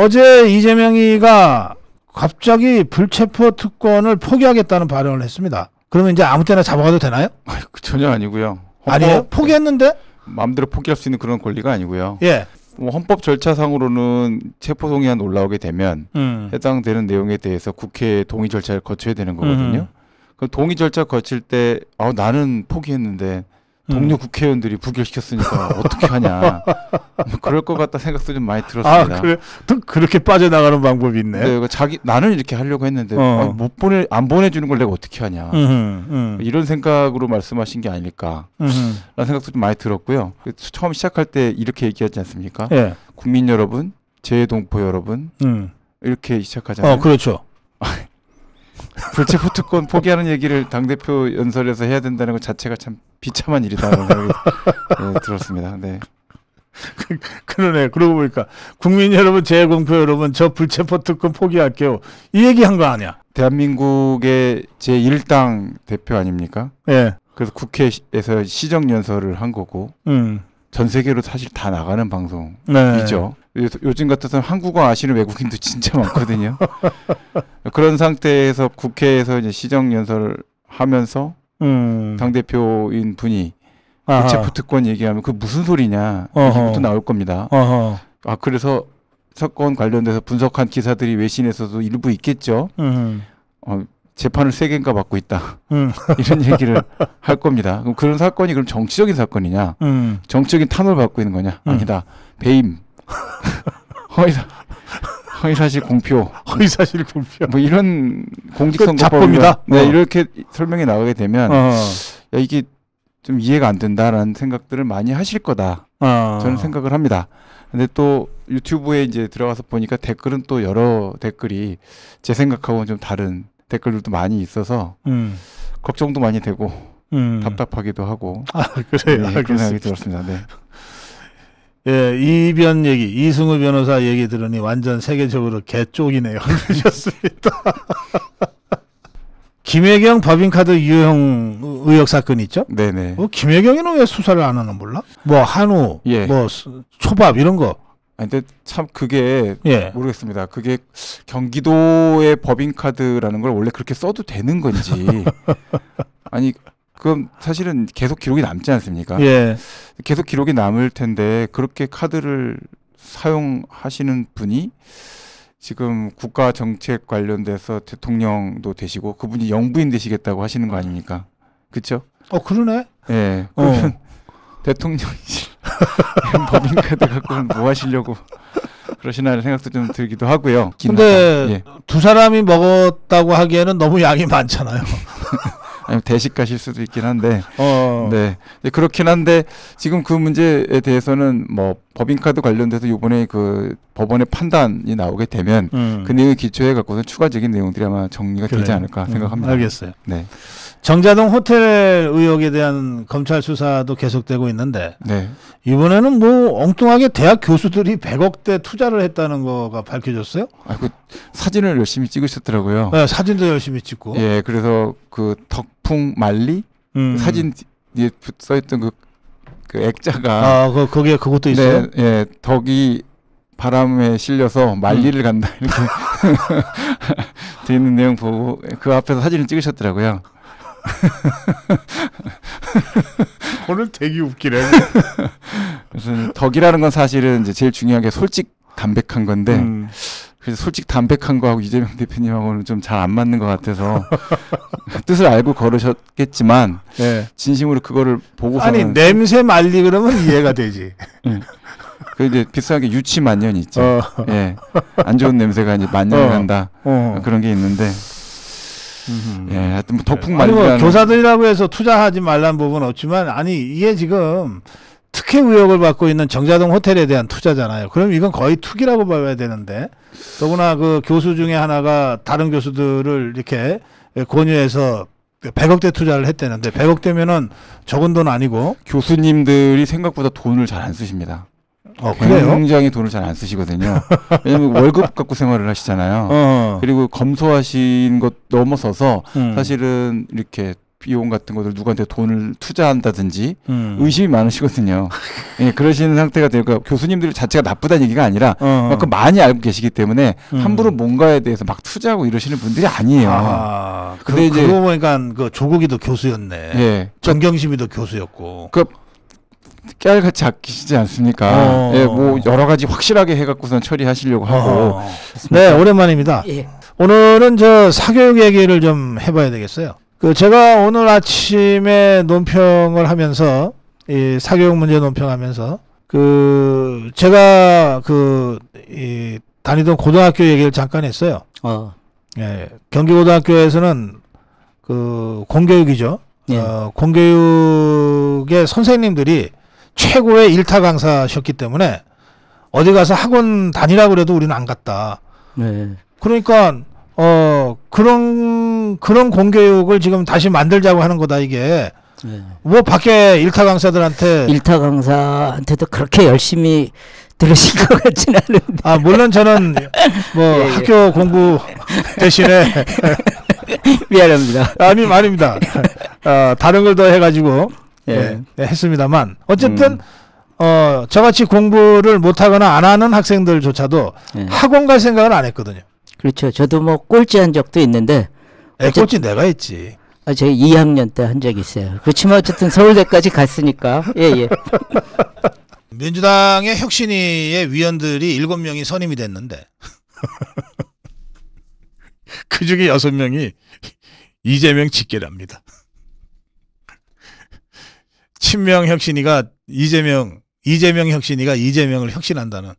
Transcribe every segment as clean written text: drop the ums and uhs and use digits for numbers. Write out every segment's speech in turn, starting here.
어제 이재명이가 갑자기 불체포 특권을 포기하겠다는 발언을 했습니다. 그러면 이제 아무 때나 잡아가도 되나요? 전혀 아니고요. 아니에요? 포기했는데? 마음대로 포기할 수 있는 그런 권리가 아니고요. 예. 뭐 헌법 절차상으로는 체포동의안 올라오게 되면 해당되는 내용에 대해서 국회 동의 절차를 거쳐야 되는 거거든요. 그 동의 절차 거칠 때 나는 포기했는데 동료 국회의원들이 부결시켰으니까 어떻게 하냐. 뭐 그럴 것 같다 생각도 좀 많이 들었습니다. 아, 그래? 또 그렇게 빠져나가는 방법이 있네. 네, 나는 이렇게 하려고 했는데 안 보내주는 걸 내가 어떻게 하냐. 이런 생각으로 말씀하신 게 아닐까. 라는 생각도 좀 많이 들었고요. 처음 시작할 때 이렇게 얘기하지 않습니까? 예. 국민 여러분, 재외동포 여러분 이렇게 시작하잖아요. 그렇죠. 불체포 특권 포기하는 얘기를 당대표 연설에서 해야 된다는 것 자체가 참 비참한 일이다라는 생각이 들었습니다. 네. 그러네. 그러고 보니까 국민 여러분, 재외동포 여러분, 저 불체포 특권 포기할게요. 이 얘기한 거 아니야? 대한민국의 제1당 대표 아닙니까? 예. 그래서 국회에서 시정연설을 한 거고 전 세계로 사실 다 나가는 방송이죠. 네. 요즘 같아서는 한국어 아시는 외국인도 진짜 많거든요. 그런 상태에서 국회에서 이제 시정연설을 하면서 당대표인 분이 불체포 특권 얘기하면 그 무슨 소리냐 얘기부터 나올 겁니다. 그래서 사건 관련돼서 분석한 기사들이 외신에서도 일부 있겠죠. 재판을 3개인가 받고 있다. 이런 얘기를 할 겁니다. 그럼 그런 사건이 그럼 정치적인 사건이냐? 정치적인 탄압을 받고 있는 거냐? 아니다. 배임. 허위사실 공표. 허위사실 공표. 뭐 이런 공직선거법입니다. 잡범이다. 네, 이렇게 설명이 나가게 되면 이게 좀 이해가 안 된다라는 생각들을 많이 하실 거다. 저는 생각을 합니다. 근데 또 유튜브에 이제 들어가서 보니까 댓글은 또 여러 댓글이 제 생각하고는 좀 다른 댓글들도 많이 있어서 걱정도 많이 되고 답답하기도 하고. 그래요. 네, 그런 생각이 들었습니다. 네. 예, 이변 얘기, 이승우 변호사 얘기 들으니 완전 세계적으로 개쪽이네요. 그러셨습니다. 김혜경 법인카드 유용 의혹 사건 있죠? 네네. 김혜경이는 왜 수사를 안 하나 몰라? 뭐 한우, 뭐 초밥 이런 거. 근데 참 그게 모르겠습니다. 그게 경기도의 법인카드라는 걸 원래 그렇게 써도 되는 건지. 아니 그럼 사실은 계속 기록이 남지 않습니까? 계속 기록이 남을 텐데 그렇게 카드를 사용하시는 분이 지금 국가 정책 관련돼서 대통령도 되시고 그분이 영부인 되시겠다고 하시는 거 아닙니까? 그렇죠? 그러네. 예. 그러면 대통령이실 법인카드 갖고는 뭐 하시려고 그러시나 하는 생각도 좀 들기도 하고요. 근데 두 사람이 먹었다고 하기에는 너무 양이 많잖아요. 아니면 대식가실 수도 있긴 한데, 네, 그렇긴 한데 지금 그 문제에 대해서는 뭐 법인카드 관련돼서 이번에 그 법원의 판단이 나오게 되면 그 내용에 기초해 갖고서 추가적인 내용들이 아마 정리가 되지 않을까 생각합니다. 알겠어요. 네. 정자동 호텔 의혹에 대한 검찰 수사도 계속되고 있는데 이번에는 뭐 엉뚱하게 대학 교수들이 100억대 투자를 했다는 거가 밝혀졌어요? 그 사진을 열심히 찍으셨더라고요. 네, 사진도 열심히 찍고. 예, 그래서 그 덕풍 만리 사진 뒤에 써있던 그 액자가 거기에 그것도 있어요? 네, 덕이 바람에 실려서 만리를 간다 이렇게 돼 있는 내용 보고 그 앞에서 사진을 찍으셨더라고요. 오늘 되게 웃기네. 그래서 덕이라는 건 사실은 이제 제일 중요한 게 솔직 담백한 건데 그래서 솔직 담백한 거하고 이재명 대표님하고는 좀 잘 안 맞는 것 같아서 뜻을 알고 걸으셨겠지만 진심으로 그거를 보고서는 아니 냄새 말리 그러면 이해가 되지. 그 이제 비슷하게 유치 만년이 있죠. 안 좋은 냄새가 이제 만년을 간다 그런 게 있는데. 하여튼 뭐 덕풍 말리라는 교사들이라고 해서 투자하지 말라는 부분은 없지만 이게 지금 특혜 의혹을 받고 있는 정자동 호텔에 대한 투자잖아요. 그럼 이건 거의 투기라고 봐야 되는데 더구나 그 교수 중에 하나가 다른 교수들을 이렇게 권유해서 100억대 투자를 했다는데 100억대면은 적은 돈 아니고 교수님들이 생각보다 돈을 잘 안 쓰십니다. 그래요? 굉장히 돈을 잘 안 쓰시거든요. 왜냐하면 월급 갖고 생활을 하시잖아요. 그리고 검소하신 것 넘어서서 사실은 이렇게 비용 같은 것들 누구한테 돈을 투자한다든지 의심이 많으시거든요. 예, 그러시는 상태가 되니까 교수님들 자체가 나쁘다는 얘기가 아니라 그만큼 많이 알고 계시기 때문에 함부로 뭔가에 대해서 막 투자하고 이러시는 분들이 아니에요. 아, 근데 이제 그러고 보니까 그 조국이도 교수였네. 예, 정경심이도 교수였고. 깨알같이 아끼시지 않습니까? 예, 뭐 여러 가지 확실하게 해갖고선 처리하시려고 하고. 네, 오랜만입니다. 예. 오늘은 저 사교육 얘기를 좀 해봐야 되겠어요. 제가 오늘 아침에 논평을 하면서 이 사교육 문제 논평하면서 제가 이 다니던 고등학교 얘기를 잠깐 했어요. 예, 경기고등학교에서는 공교육이죠. 예. 공교육의 선생님들이 최고의 일타 강사셨기 때문에 어디 가서 학원 다니라고 그래도 우리는 안 갔다. 네. 그러니까 그런 공교육을 지금 다시 만들자고 하는 거다 이게. 네. 뭐 밖에 일타 강사한테도 그렇게 열심히 들으신 것 같지는 않은데. 아, 물론 저는 뭐 예, 학교 공부 대신에 미안합니다. 아닙니다. 다른 걸 더 해가지고 예, 했습니다만 어쨌든 저같이 공부를 못하거나 안 하는 학생들조차도 학원 갈 생각을 안 했거든요. 그렇죠. 저도 뭐 꼴찌한 적도 있는데. 꼴찌 내가 했지. 제가 2학년 때 한 적이 있어요. 그렇지만 어쨌든 서울대까지 갔으니까. 예. 민주당의 혁신위의 위원들이 7명이 선임이 됐는데 그중에 6명이 이재명 직계랍니다. 친명 혁신위가 이재명 혁신위가 이재명을 혁신한다는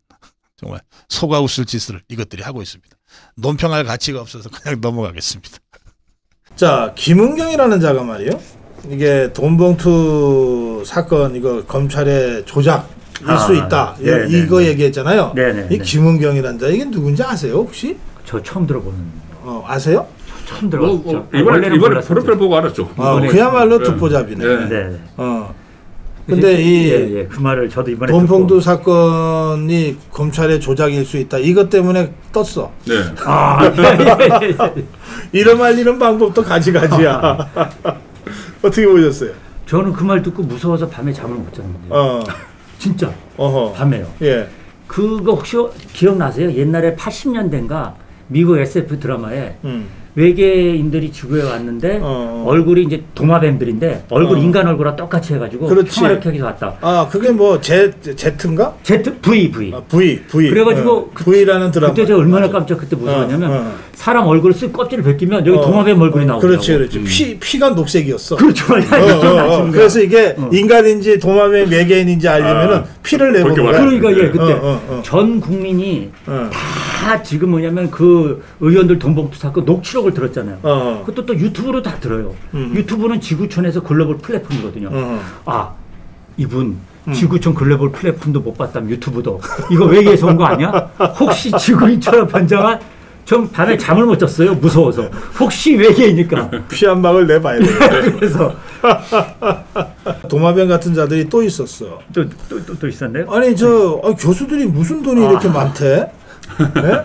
정말 속아 웃을 짓을 이것들이 하고 있습니다. 논평할 가치가 없어서 그냥 넘어가겠습니다. 자, 김은경이라는 자가 말이요. 이게 돈봉투 사건 이거 검찰의 조작일 수 있다. 이거 얘기했잖아요. 네네. 이 김은경이라는 자 이게 누군지 아세요 혹시? 저 처음 들어보는. 아세요? 처음 들어봤죠. 이번에 프로필 보고 알았죠. 그야말로 듣보잡이네. 네. 근데 그 말을 저도 이번에 돈봉투 사건이 검찰의 조작일 수 있다. 이것 때문에 떴어. 네. 이런 말 이런 방법도 가지가지야. 어떻게 보셨어요? 저는 그 말 듣고 무서워서 밤에 잠을 못 잤는데. 진짜. 밤에요. 예. 그거 혹시 기억나세요? 옛날에 80년대인가 미국 SF 드라마에 외계인들이 지구에 왔는데 얼굴이 이제 도마뱀들인데 얼굴 인간 얼굴과 똑같이 해가지고 평화롭게 왔다. 아, 그게 뭐 Z인가? V. V. 그래가지고 V라는 드라마. 그때 제가 얼마나 깜짝 그때 무서웠냐면 사람 얼굴을 쓱 껍질을 벗기면 여기 도마뱀 얼굴이 나오더라고. 그렇지. 피가 녹색이었어. 그렇죠. 그래서 이게 인간인지 도마뱀 외계인인지 알려면은 피를 내보는 거야. 그러니까 그때 전 국민이 다 지금 뭐냐면 그 의원들 돈봉투 사건 녹취록을 들었잖아요. 그것도 또 유튜브로 다 들어요. 유튜브는 지구촌에서 글로벌 플랫폼이거든요. 이분 지구촌 글로벌 플랫폼도 못 봤다면 유튜브도 이거 외계에서 온 거 아니야? 혹시 지구인처럼 변장한 전 밤에 잠을 못 잤어요. 무서워서. 혹시 외계이니까. 피 한 방울 내봐야 돼. 그래서 도마뱀 같은 자들이 또 있었어. 또 있었네요? 아니 교수들이 무슨 돈이 이렇게 많대? 네?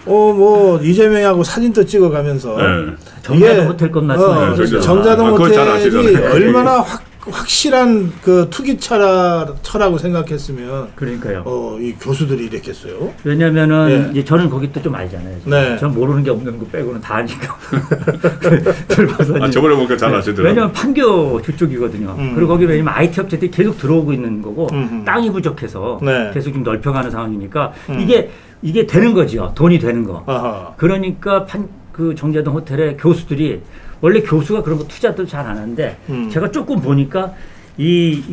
뭐 이재명하고 사진도 찍어가면서 정자동 호텔 건 말씀하시죠. 정자동 호텔이 얼마나 확실한 그 투기차라고 생각했으면 그러니까요. 이 교수들이 이랬겠어요. 왜냐면은 이제 저는 거기 또 좀 알잖아요. 네. 전 모르는 게 없는 거 빼고는 다 아니까. 저번에 보니까 잘 아시더라고요. 왜냐면 판교 그쪽이거든요. 그리고 거기 왜냐면 IT 업체들이 계속 들어오고 있는 거고 땅이 부족해서 계속 좀 넓혀가는 상황이니까 이게 되는 거죠. 돈이 되는 거. 그러니까 그 정자동 호텔에 교수들이 원래 교수가 그런 거 투자도 잘 안 하는데 제가 조금 보니까 이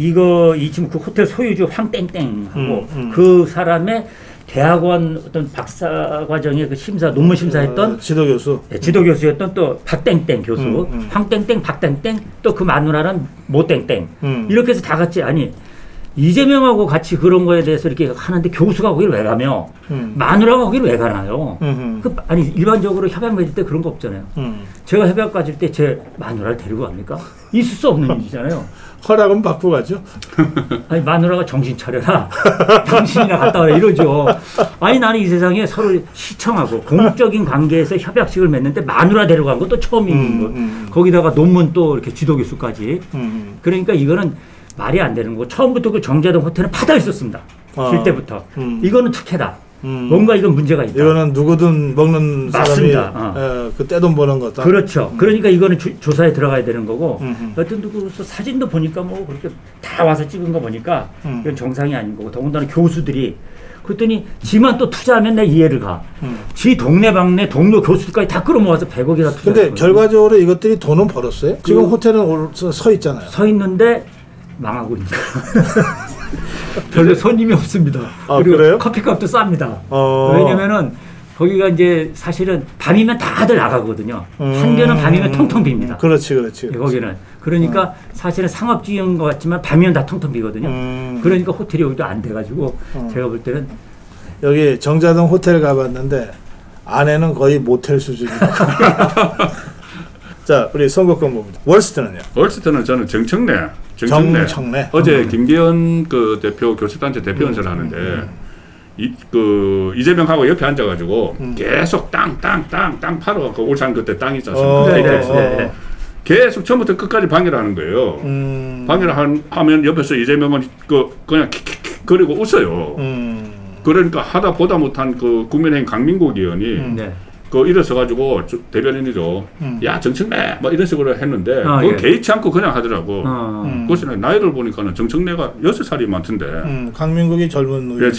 지금 그 호텔 소유주 황땡땡하고 그 사람의 대학원 어떤 박사 과정의 그 논문 심사했던 지도교수였던 또 박땡땡 교수, 황땡땡, 박땡땡 또 그 마누라는 모땡땡 이렇게 해서 다 같이 이재명하고 같이 그런 거에 대해서 이렇게 하는데 교수가 거기를 왜 가며 마누라가 거기를 왜 가나요? 일반적으로 협약 맺을 때 그런 거 없잖아요. 제가 협약 가질 때 제 마누라를 데리고 갑니까? 있을 수 없는 일이잖아요. 허락은 받고 가죠. 아니 마누라가 정신 차려라. 당신이나 갔다 와라 이러죠. 아니 나는 이 세상에 서로 시청하고 공적인 관계에서 협약식을 맺는데 마누라 데려간 것도 처음인 거. 거기다가 논문 또 이렇게 지도교수까지. 그러니까 이거는 말이 안 되는 거고 처음부터 그 정자동 호텔은 파다 있었습니다. 질 때부터. 이거는 특혜다. 뭔가 이건 문제가 있다. 이거는 누구든 먹는 맞습니다. 사람이 그 떼돈 버는 거다. 그렇죠. 그러니까 이거는 조사에 들어가야 되는 거고 어떤 누구로서 사진도 보니까 뭐 그렇게 다 와서 찍은 거 보니까 이건 정상이 아닌 거고 더군다나 교수들이 그랬더니 지만 또 투자하면 내 이해를 가. 지 동네방네 동료 교수들까지 다 끌어모아서 100억이나 투자. 근데 결과적으로 이것들이 돈은 벌었어요? 지금 호텔은 서 있잖아요. 서 있는데 망하고 있는 거예요. 별로 손님이 없습니다. 그리고 그래요? 커피값도 쌉니다. 왜냐면은 거기가 이제 사실은 밤이면 다들 나가거든요. 한겨는 밤이면 텅텅 빕니다. 그렇지. 거기는. 그러니까 사실은 상업지인 것 같지만 밤이면 다 텅텅 비거든요. 그러니까 호텔이 여기도 안 돼가지고 제가 볼 때는 여기 정자동 호텔 가봤는데 안에는 거의 모텔 수준입니다. 자, 우리 선거권 부분. 월스트는요? 월스트는 저는 정청래. 어제 김기현 그 대표 교수단체 대표 연설을 하는데 이재명하고 옆에 앉아가지고 계속 땅 팔아갖고 울산 그때 땅 있지 않습니까? 계속 처음부터 끝까지 방해를 하는 거예요. 방해를 하면 옆에서 이재명은 그냥 킥킥킥 거리고 웃어요. 그러니까 하다 보다 못한 그 국민의힘 강민국 의원이 일어서 가지고 대변인이죠. 야 정청래 뭐 이런 식으로 했는데 그거 개의치 않고 그냥 하더라고. 그것이 나이를 보니까는 정청래가 6살이 많던데. 강민국이 젊은 의원이.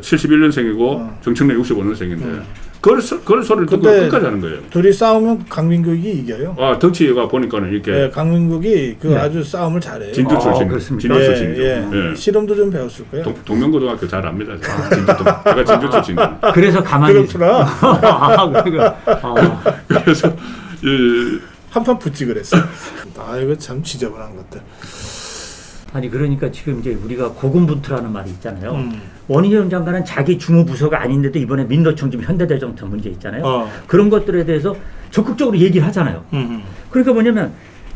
71년생이고 정청래 65년생인데. 그런 소리를 듣고 끝까지 하는 거예요. 둘이 싸우면 강민국이 이겨요. 덩치가 보니까는 이렇게. 강민국이 아주 싸움을 잘해요. 진주 출신이죠. 실험도 좀 배웠을 거예요. 동명고등학교 잘 압니다. 제가 진주 출신이에요. 그래서 가만히. 그렇구나. 그래서 한판 붙지 그랬어. 이거 참 지저분한 것들. 아니 그러니까 지금 이제 우리가 고군분투라는 말이 있잖아요. 원희룡 장관은 자기 주무부서가 아닌데도 이번에 민노총 지금 현대대전투 문제 있잖아요. 그런 것들에 대해서 적극적으로 얘기를 하잖아요. 그러니까 뭐냐면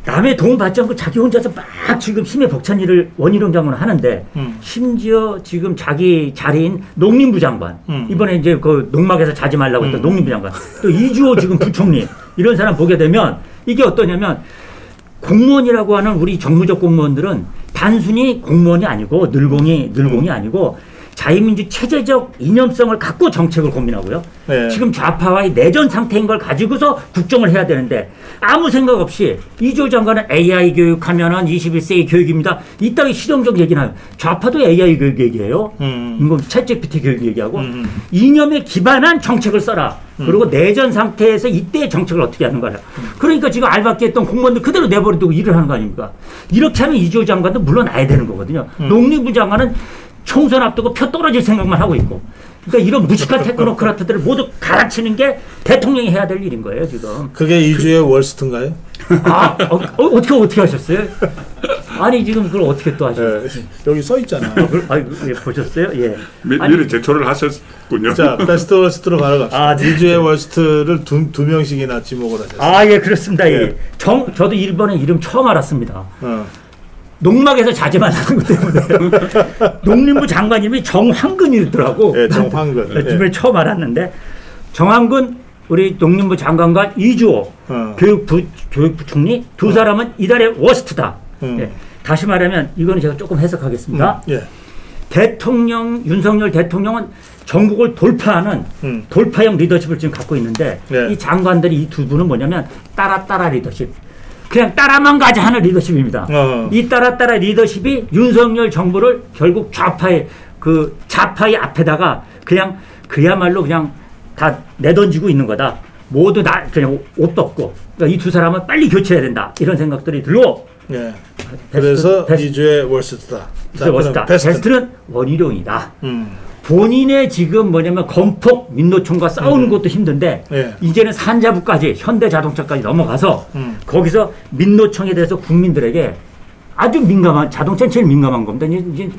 남의 도움 받지 않고 자기 혼자서 막 지금 힘에 벅찬 일을 원희룡 장관은 하는데 심지어 지금 자기 자리인 농림부 장관 이번에 이제 그 농막에서 자지 말라고 했던 농림부 장관 또 이주호 지금 부총리 이런 사람 보게 되면 이게 어떠냐면 공무원이라고 하는 우리 정무적 공무원들은 단순히 공무원이 아니고 늘공이 아니고 자유민주 체제적 이념성을 갖고 정책을 고민하고요. 지금 좌파와의 내전 상태인 걸 가지고서 국정을 해야 되는데 아무 생각 없이 이주호 장관은 AI 교육하면은 21세기 교육입니다. 이 따위 실용적 얘기는 하요. 좌파도 AI 교육 얘기해요. 이건 챗GPT 교육 얘기하고 이념에 기반한 정책을 써라. 그리고 내전 상태에서 이때의 정책을 어떻게 하는 거야. 그러니까 지금 알박기 했던 공무원들 그대로 내버려두고 일을 하는 거 아닙니까? 이렇게 하면 이주호 장관도 물러나야 되는 거거든요. 농림부 장관은 총선 앞두고 표 떨어질 생각만 하고 있고. 그러니까 이런 무식한 테크노크라트들을 모두 갈아치는 게 대통령이 해야 될 일인 거예요, 지금. 그게 이주의 월스트인가요? 어떻게 하셨어요? 아니, 지금 그걸 어떻게 또 하셨어요? 여기 써 있잖아. 보셨어요? 예. 미리 제초를 하셨군요. 자, 베스트 월스트로 바로 갑시다. 이주의 월스트를 두 명씩이나 지목을 하셨어요. 예, 그렇습니다. 예. 저도 이번에 이름 처음 알았습니다. 농막에서 자제만 하는 것 때문에 농림부 장관 이름이 정황근이더라고. 정황근. 이번에 처음 알았는데 정황근 우리 농림부 장관과 이주호 교육부총리 두 사람은 이달의 워스트다. 다시 말하면 이거는 제가 조금 해석하겠습니다. 대통령 윤석열 대통령은 전국을 돌파하는 돌파형 리더십을 지금 갖고 있는데 이 장관들이 이 두 분은 뭐냐면 따라 리더십. 그냥 따라만 가자 하는 리더십입니다. 이 따라 리더십이 윤석열 정부를 결국 좌파의 앞에다가 그냥 그야말로 그냥 다 내던지고 있는 거다. 모두 그냥 옷 덮고. 그러니까 이 두 사람은 빨리 교체해야 된다. 이런 생각들이 들고. 그래서 이주의 월스트다. 베스트는 원희룡이다. 본인의 지금 뭐냐면 건폭 민노총과 싸우는 것도 힘든데 이제는 산자부까지 현대자동차까지 넘어가서 거기서 민노총에 대해서 국민들에게 아주 민감한 자동차는 제일 민감한 겁니다. 이제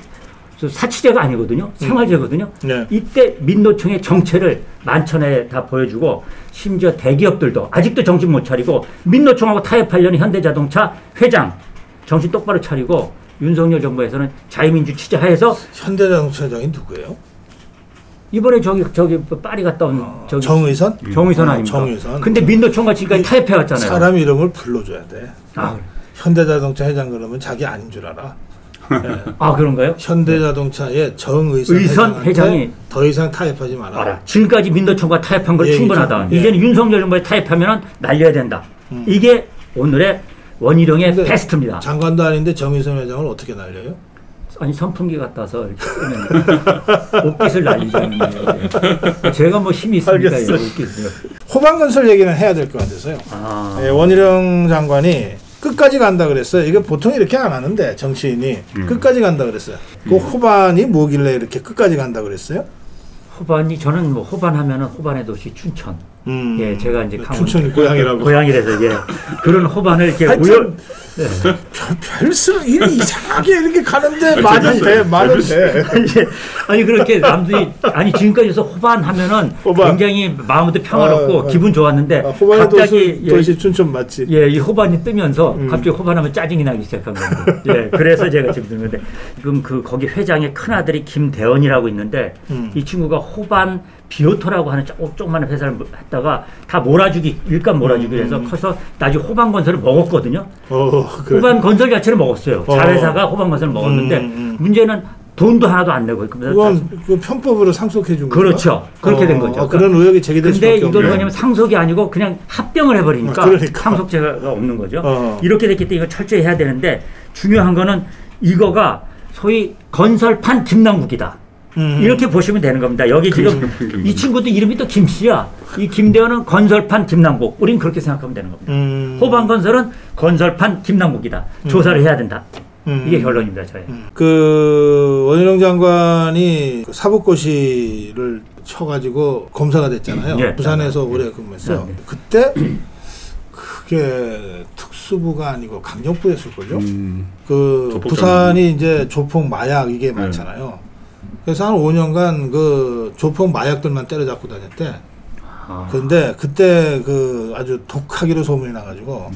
사치제가 아니거든요. 생활제거든요. 이때 민노총의 정체를 만천에 다 보여주고 심지어 대기업들도 아직도 정신 못 차리고 민노총하고 타협하려는 현대자동차 회장 정신 똑바로 차리고 윤석열 정부에서는 자유민주 취재하에서 현대자동차장이 누구예요? 이번에 저기 파리 갔다 온 저기 정의선? 정의선 아닙니까? 정의선. 근데 민노총과 지금까지 타협해 왔잖아요. 사람 이름을 불러줘야 돼. 현대자동차 회장 그러면 자기 아닌 줄 알아. 네. 아 그런가요? 현대자동차의 정의선 회장이 더 이상 타협하지 마라. 지금까지 민노총과 타협한 걸 충분하다. 이제는 윤석열 정부에 타협하면 날려야 된다. 이게 오늘의 원희룡의 베스트입니다. 장관도 아닌데 정의선 회장을 어떻게 날려요? 아니 선풍기 갖다 서 이렇게 끄면 옷깃을 날리자는 거예요. 제가 뭐 힘이 있습니까? 옷깃을. 호반건설 얘기는 해야 될 것 같아서요. 예, 원희룡 장관이 끝까지 간다 그랬어요. 이거 보통 이렇게 안 하는데 정치인이 끝까지 간다 그랬어요. 그 호반이 뭐길래 이렇게 끝까지 간다 그랬어요? 호반이 저는 뭐 호반하면은 호반의 도시 춘천. 예, 제가 이제 춘천이 고향이라고. 고향이라서 예. 그런 호반을 이렇게 별수 일이 이상하게 이렇게 가는데 많은데. 아니 그렇게 남들이 지금까지서 호반하면은 굉장히 마음도 평화롭고 기분 좋았는데 갑자기 도시 춘천 맞지? 예, 이 호반이 뜨면서 갑자기 호반하면 짜증이 나기 시작한 거예요. 예, 그래서 제가 지금 듣는데 지금 거기 회장의 큰 아들이 김대원이라고 있는데 이 친구가 호반 비오토라고 하는 조그마한 회사를 했다가 다 몰아주기 일감 몰아주기로 해서 커서 나중에 호반건설을 먹었거든요. 호반건설 자체를 먹었어요. 자회사가 호반건설을 먹었는데 문제는 돈도 하나도 안 내고 그건 그 편법으로 상속해 준 거죠. 그렇죠. 그렇게 된 거죠. 그런 의혹이 제기될 수밖에 없네요. 근데 이건 뭐냐면 상속이 아니고 그냥 합병을 해버리니까 상속죄가 없는 거죠. 이렇게 됐기 때문에 이거 철저히 해야 되는데 중요한 거는 이거가 소위 건설판 김남국이다. 이렇게 보시면 되는 겁니다. 여기 지금 이 친구도 이름이 또 김씨야. 이 김대원은 건설판 김남국. 우린 그렇게 생각하면 되는 겁니다. 호반건설은 건설판 김남국이다. 조사를 해야 된다. 이게 결론입니다. 저의. 그 원희룡 장관이 사법고시를 쳐가지고 검사가 됐잖아요. 예, 부산에서 오래 근무했어요. 그때 그게 특수부가 아니고 강력부였을걸요. 그 부산이 이제 조폭 마약 이게 많잖아요. 그래서 한 5년간 그 조폭 마약들만 때려잡고 다녔대. 그런데 그때 그 아주 독하기로 소문이 나가지고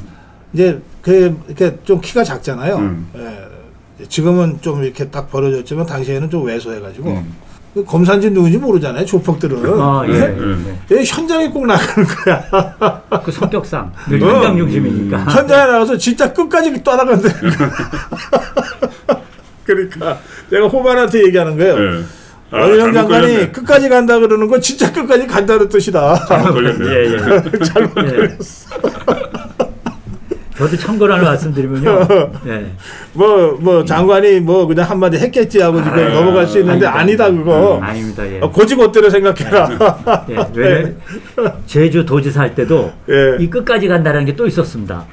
이제 그 이렇게 좀 키가 작잖아요. 예. 지금은 좀 이렇게 딱 벌어졌지만 당시에는 좀 왜소해가지고 그 검사인지 누군지 모르잖아요. 조폭들은. 예. 현장에 꼭 나가는 거야. 그 성격상 늘 현장 중심이니까. 현장에 나가서 진짜 끝까지 떠나간다. 그러니까 내가 호반한테 얘기하는 거예요. 원희룡 장관이 끝까지 간다 그러는 건 진짜 끝까지 간다는 뜻이다. 잘못 걸렸네. 잘못 걸렸어. 저도 참고로 하나 말씀드리면요. 뭐 장관이 뭐 그냥 한마디 했겠지 하고 지금 넘어갈 수 있는데 아니다 그거. 아닙니다. 예. 고지고대로 생각해라. 왜 제주 도지사 할 때도 이 끝까지 간다는 게 또 있었습니다.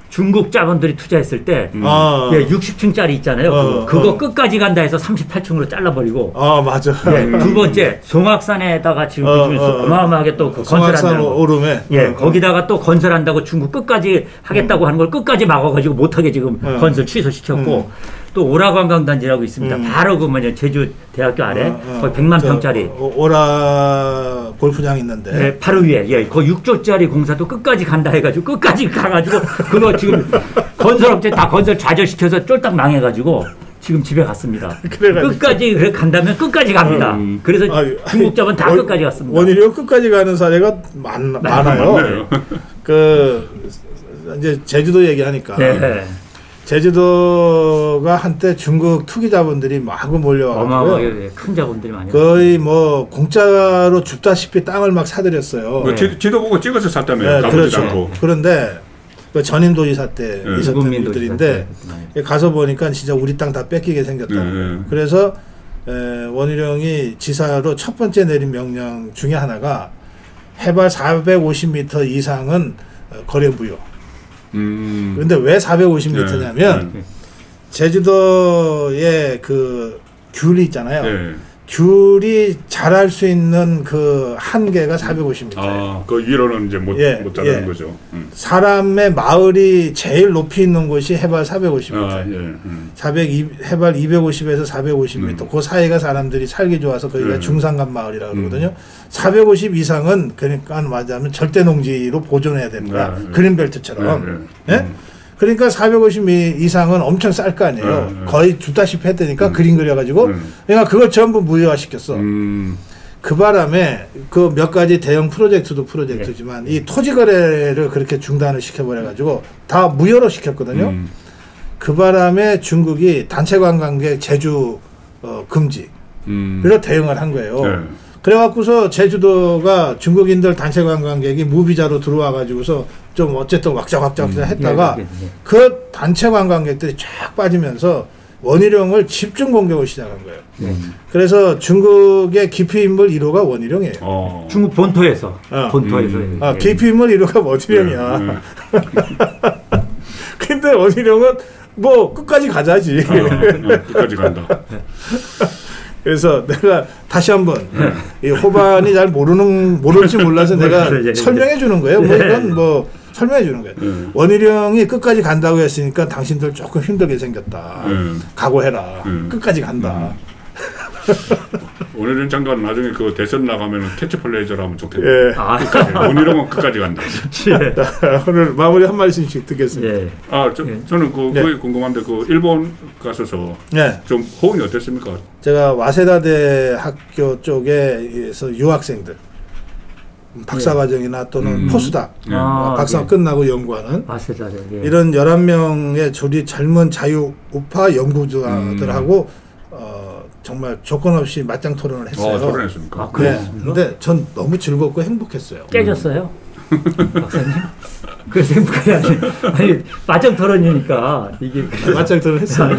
중국 자본들이 투자했을 때 60층짜리 있잖아요. 그거 끝까지 간다 해서 38층으로 잘라버리고 맞아. 두 번째 송악산에다가 지금 어마어마하게 또 건설한다고 오름에 거기다가 또 건설한다고 중국 끝까지 하겠다고 하는 걸 끝까지 막아가지고 못하게 지금 건설 취소시켰고 또 오라관광단지라고 있습니다. 바로 그 뭐냐 제주 대학교 아래 거의 100만 평짜리 오라 골프장 있는데 바로 위에 그 6조짜리 공사도 끝까지 간다 해가지고 끝까지 가가지고 그거 지금 건설업체 다 건설 좌절시켜서 쫄딱 망해가지고 지금 집에 갔습니다. 끝까지 간다면 끝까지 갑니다. 그래서 중국 자본 다 끝까지 갔습니다. 원희룡 끝까지 가는 사례가 많아요. 그 이제 제주도 얘기하니까. 제주도가 한때 중국 투기 자본들이 마구 몰려와서 어마어마하게 큰 자본들이 많이 거의 뭐 공짜로 줍다시피 땅을 막 사들였어요. 지도 보고 찍어서 샀다며요. 그렇죠. 않고. 그런데 그 전임 도지사 때 있었던 일들인데 가서 보니까 진짜 우리 땅 다 뺏기게 생겼다는 그래서 원희룡이 지사로 첫 번째 내린 명령 중에 하나가 해발 450m 이상은 거래 무효. 그런데 왜 450m냐면 제주도의 그 귤이 있잖아요. 귤이 자랄 수 있는 그 한계가 450m예요. 그 위로는 이제 못 자라는 거죠. 사람의 마을이 제일 높이 있는 곳이 해발 450m. 해발 250에서 450m. 그 사이가 사람들이 살기 좋아서 거기가 중산간 마을이라고 그러거든요. 450 이상은 그러니까 말하자면 절대 농지로 보존해야 됩니다. 그린벨트처럼. 그러니까 450mm 이상은 엄청 쌀 거 아니에요. 거의 주다시피 했다니까 그림 그려가지고. 그러니까 그걸 전부 무효화시켰어. 그 바람에 그 몇 가지 대형 프로젝트도 프로젝트지만 이 토지 거래를 그렇게 중단을 시켜버려가지고 다 무효로 시켰거든요. 그 바람에 중국이 단체 관광객 제주 금지로 대응을 한 거예요. 그래갖고서 제주도가 중국인들 단체 관광객이 무비자로 들어와가지고서 좀 어쨌든 왁자왁자 했다가 그 단체 관광객들이 쫙 빠지면서 원희룡을 집중 공격을 시작한 거예요. 그래서 중국의 기피인물 1호가 원희룡이에요. 중국 본토에서. 본토에서. 기피인물 1호가 원희룡이야. 근데 원희룡은 뭐 끝까지 가자지. 끝까지 간다. 그래서 내가 다시 한번 이 호반이 잘 모를지 몰라서 내가 설명해 주는 거예요. 뭐 이건 뭐 설명해 주는 거예요. 원희룡이 끝까지 간다고 했으니까 당신들 조금 힘들게 생겼다. 각오해라. 끝까지 간다. 원희룡 장관 나중에 그 대선 나가면 캐치플레이저로 하면 좋겠네요. 원희룡은 끝까지 간다. 오늘 마무리 한 말씀씩 듣겠습니다. 저는 그게 궁금한데 그 일본 가셔서 좀 호응이 어땠습니까? 제가 와세다대 학교 쪽에서 유학생들 박사과정이나 또는 포스닥 박사 끝나고 연구하는 이런 11명의 조리 젊은 자유우파 연구자들하고 정말 조건 없이 맞짱 토론을 했어요. 토론했습니까? 근데 전 너무 즐겁고 행복했어요. 깨졌어요? 박사님? 그래서 행복하지 아니 맞짱 토론이니까 이게 맞짱 토론 했어요.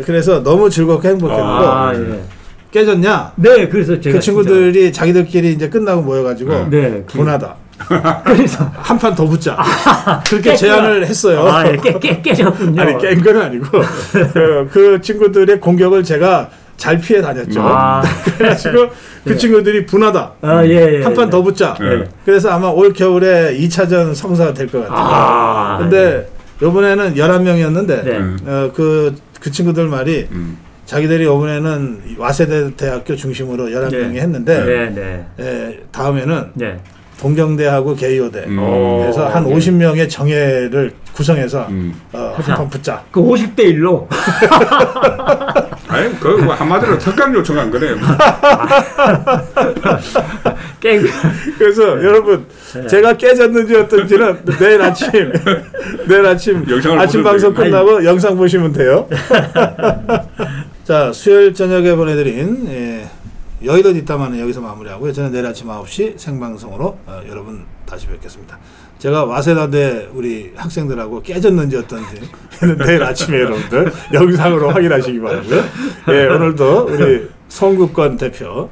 그래서 너무 즐겁고 행복했고 깨졌냐? 네, 그래서 제가 그 친구들이 자기들끼리 이제 끝나고 모여가지고 분하다. 그래서 한 판 더 붙자. 그렇게 제안을 했어요. 깨졌군요. 아니 깬 건 아니고 그 친구들의 공격을 제가 잘 피해 다녔죠. 그래가지고 그 친구들이 분하다. 한 판 더 붙자. 그래서 아마 올 겨울에 2차전 성사가 될 것 같아요. 근데 이번에는 11명이었는데 그 친구들 말이 자기들이 이번에는 와세대 대학교 중심으로 11명이 했는데 다음에는 동경대하고 게이오대 그래서 한 50명의 정예를 구성해서 한판 붙자. 그 50대 1로. 아니 그 한마디로 특강 요청한 거네요. 그래서 여러분 제가 깨졌는지 어떤지는 내일 아침 아침 방송 끝나고 영상 보시면 돼요. 자, 수요일 저녁에 보내드린 여의도 뒷담화는 여기서 마무리하고요. 저는 내일 아침 9시 생방송으로 여러분 다시 뵙겠습니다. 제가 와세다대 우리 학생들하고 깨졌는지 어떤지 내일 아침에 여러분들 영상으로 확인하시기 바라고요. 오늘도 우리 송국권 대표,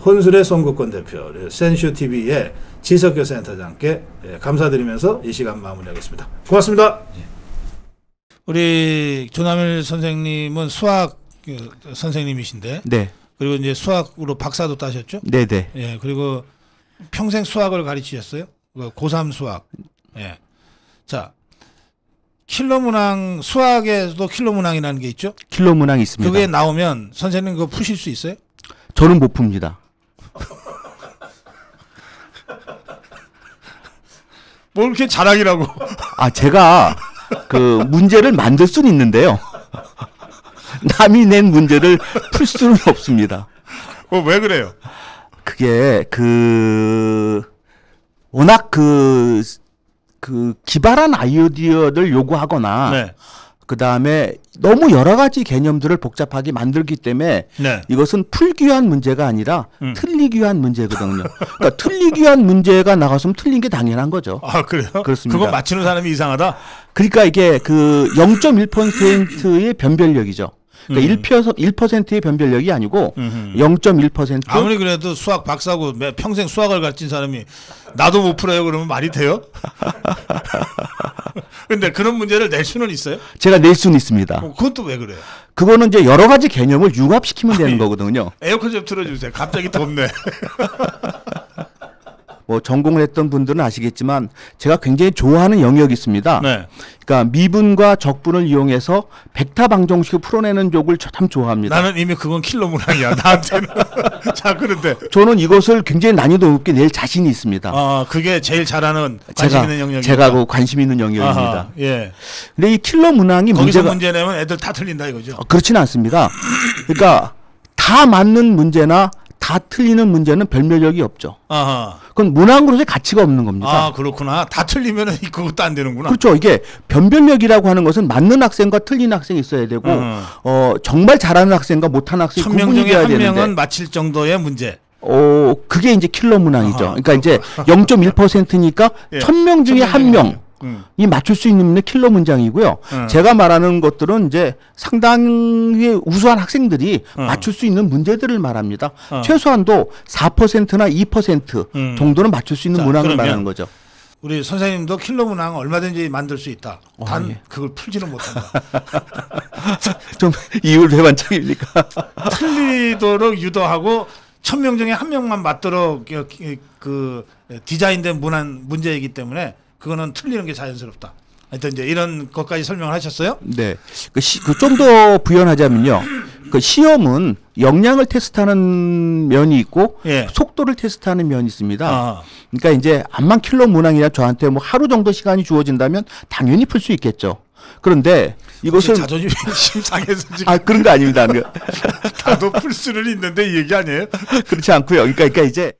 혼술의 송국권 대표, 센슈TV의 지석교 센터장께 감사드리면서 이 시간 마무리하겠습니다. 고맙습니다. 우리 조남일 선생님은 수학 선생님이신데 그리고 이제 수학으로 박사도 따셨죠? 네네. 그리고 평생 수학을 가르치셨어요? 고3 수학. 자, 킬러 문항, 수학에도 킬러 문항이라는 게 있죠? 킬러 문항이 있습니다. 그게 나오면 선생님 그거 푸실 수 있어요? 저는 못 풉니다. 뭘 이렇게 자랑이라고. 제가 그 문제를 만들 수는 있는데요. 남이 낸 문제를 풀 수는 없습니다. 왜 그래요? 그게 워낙 기발한 아이디어를 요구하거나 그 다음에 너무 여러 가지 개념들을 복잡하게 만들기 때문에 이것은 풀기 위한 문제가 아니라 틀리기 위한 문제거든요. 그러니까 틀리기 위한 문제가 나갔으면 틀린 게 당연한 거죠. 그래요? 그렇습니다. 그거 맞히는 사람이 이상하다? 그러니까 이게 0.1%의 변별력이죠. 그러니까 1%의 변별력이 아니고 0.1%. 아무리 그래도 수학 박사고 평생 수학을 가르친 사람이 나도 못 풀어요 그러면 말이 돼요? 근데 그런 문제를 낼 수는 있어요? 제가 낼 수는 있습니다. 그건 또 왜 그래요? 그거는 이제 여러 가지 개념을 융합시키면 되는 거거든요. 에어컨 좀 틀어주세요. 갑자기 덥네. 뭐 전공을 했던 분들은 아시겠지만 제가 굉장히 좋아하는 영역이 있습니다. 네. 그러니까 미분과 적분을 이용해서 벡터 방정식을 풀어내는 쪽을 참 좋아합니다. 나는 이미 그건 킬러 문항이야. 나한테는. 자, 그런데 저는 이것을 굉장히 난이도 높게 낼 자신이 있습니다. 아, 그게 제일 잘하는 관심 있는 영역입니다. 제가 그 관심 있는 영역입니다. 아하, 예. 근데 이 킬러 문항이 거기서 문제 내면 애들 다 틀린다 이거죠. 그렇지는 않습니다. 그러니까 다 맞는 문제나 다 틀리는 문제는 별 매력이 없죠. 아하. 그건 문항으로서의 가치가 없는 겁니다. 아, 그렇구나. 다 틀리면은 그것도 안 되는구나. 그렇죠. 이게 변별력이라고 하는 것은 맞는 학생과 틀린 학생이 있어야 되고, 정말 잘하는 학생과 못하는 학생이 구분이 돼야 되는데. 1000명 중에 1명은 맞힐 정도의 문제. 그게 이제 킬러 문항이죠. 아하, 그러니까 이제 0.1%니까 예. 1000명 중에 1명. 이 맞출 수 있는 문제 킬러 문장이고요. 제가 말하는 것들은 이제 상당히 우수한 학생들이 맞출 수 있는 문제들을 말합니다. 최소한도 4%나 2% 정도는 맞출 수 있는 문항을 말하는 거죠. 우리 선생님도 킬러 문항 얼마든지 만들 수 있다. 단 예. 그걸 풀지는 못한다. 좀 이율 배반적입니까? 틀리도록 유도하고 1000명 중에 1명만 맞도록 그 디자인된 문제이기 때문에 그거는 틀리는 게 자연스럽다. 하여튼 이제 이런 것까지 설명을 하셨어요? 네. 좀 더 부연하자면요. 그 시험은 역량을 테스트하는 면이 있고 예. 속도를 테스트하는 면이 있습니다. 그러니까 이제 암만 킬러 문항이나 저한테 뭐 하루 정도 시간이 주어진다면 당연히 풀 수 있겠죠. 그런데 이것을 자존심이 심상해서 지금 그런 거 아닙니다. 다도 풀 수는 있는데 이 얘기 아니에요? 그렇지 않고요. 그러니까 이제